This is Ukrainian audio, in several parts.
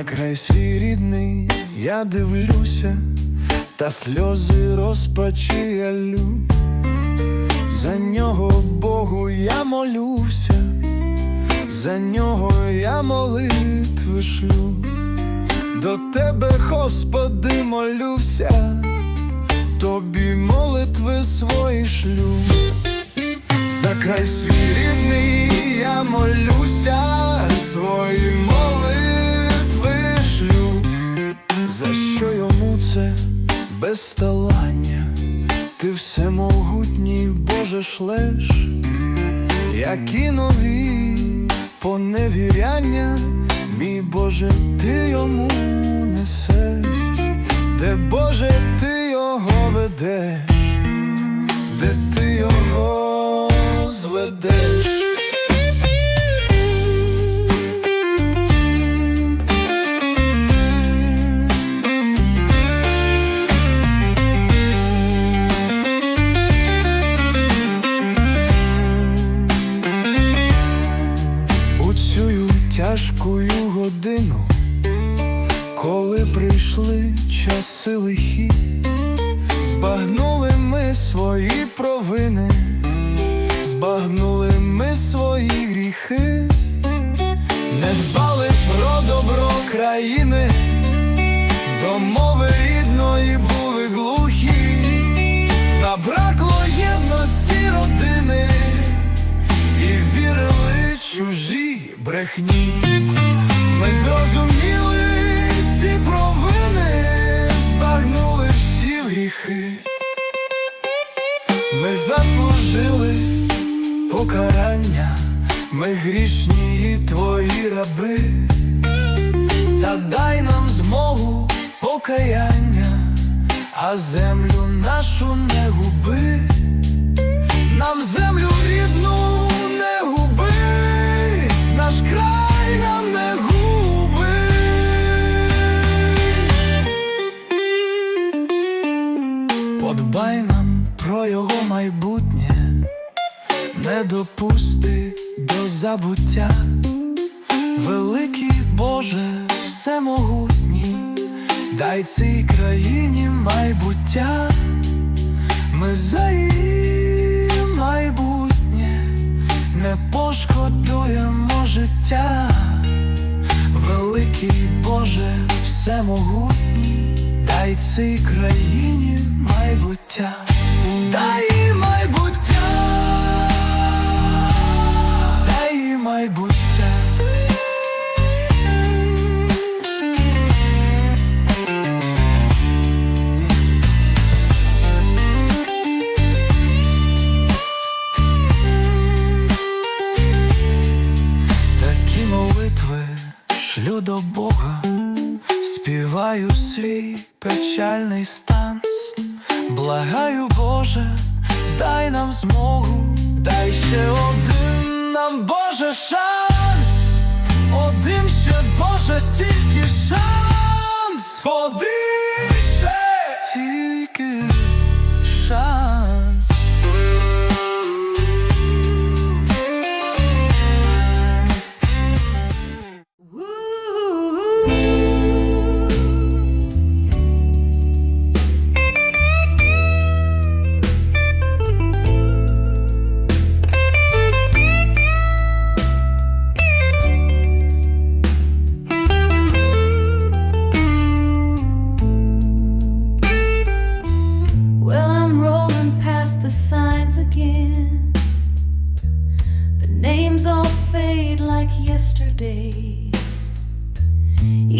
На край свій рідний я дивлюся, та сльози розпачі я лю. За нього Богу я молюся, за нього я молитви шлю. До тебе, Господи, молюся, тобі молитви свої шлю. За край свій рідний я молюся, свої молитви шлю. За що йому це безталання? Ти всемогутній, Боже, шлеш, які нові поневіряння, мій Боже, ти йому несеш. Де, Боже, ти його ведеш, де ти його зведеш. У цю тяжкую годину, коли прийшли часи лихі, збагнули ми свої провини, збагнули ми свої гріхи, не дбали про добро країни, до мови рідної були глухі, забракло єдності родини і вірили чужій брехні. Ми зрозуміли ці провини, збагнули всі гріхи. Ми заслужили покарання, ми грішні і твої раби. Та дай нам змогу покаяння, а землю нашу не губи. Нам землю рідну не губи, наш край нам не губи. Подбай нам про його майбутнє, не допусти до забуття. Великий Боже, всемогутній, дай цій країні майбуття. Ми за її майбутнє не пошкодуємо життя. Великий Боже, всемогутній, дай цій країні майбуття. Дай їй майбуття, дай їй майбуття. Такі молитви шлю до Бога, співаю свій печальний станц. Благаю, Боже, дай нам змогу, дай ще один нам, Боже, шанс. Один ще, Боже, тільки шанс. Один ще тільки шанс.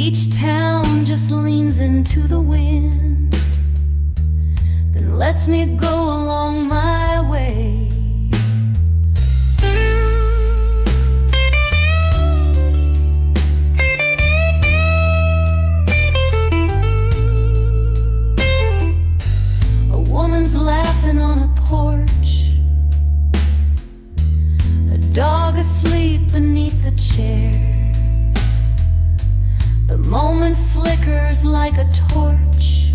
Each town just leans into the wind, then lets me go along my way. A woman's laughing on a porch, a dog asleep beneath the chair. The moment flickers like a torch,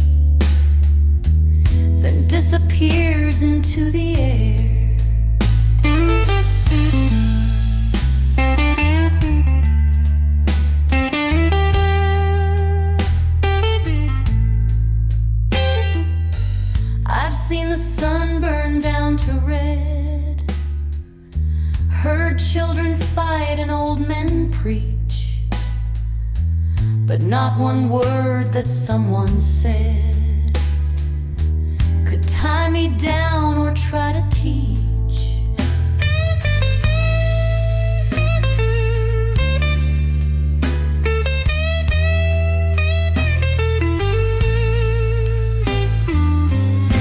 then disappears into the air. but not one word that someone said could tie me down or try to teach.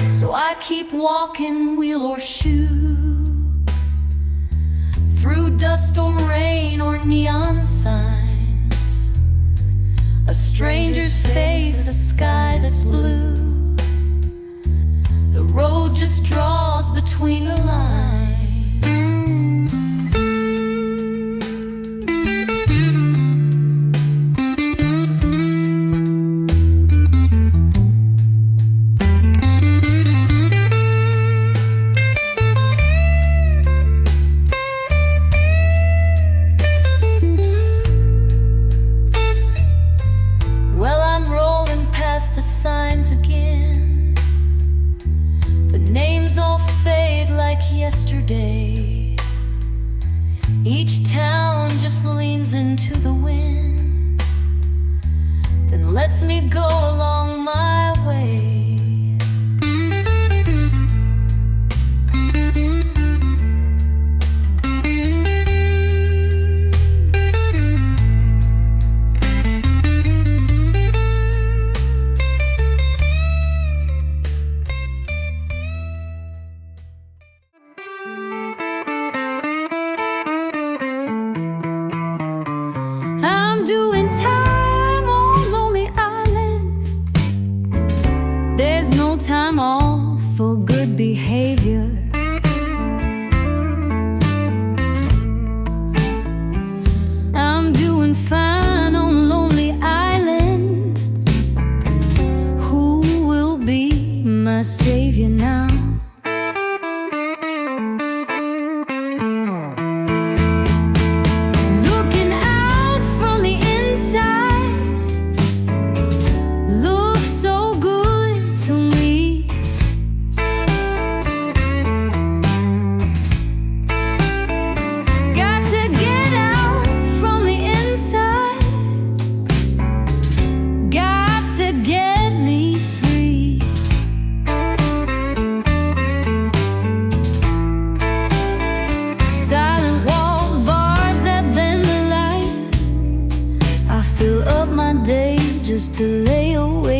So I keep walking, wheel or shoe, through dust or rain or neon signs, a stranger's face, a sky that's blue. The road just draws between the lines. The signs again, the names all fade like yesterday. Each town just leans into the wind, then lets me go along my way. Doing time on Lonely Island. There's no time off for good behavior. I'm doing fine on Lonely Island. Who will be my savior now? To lay away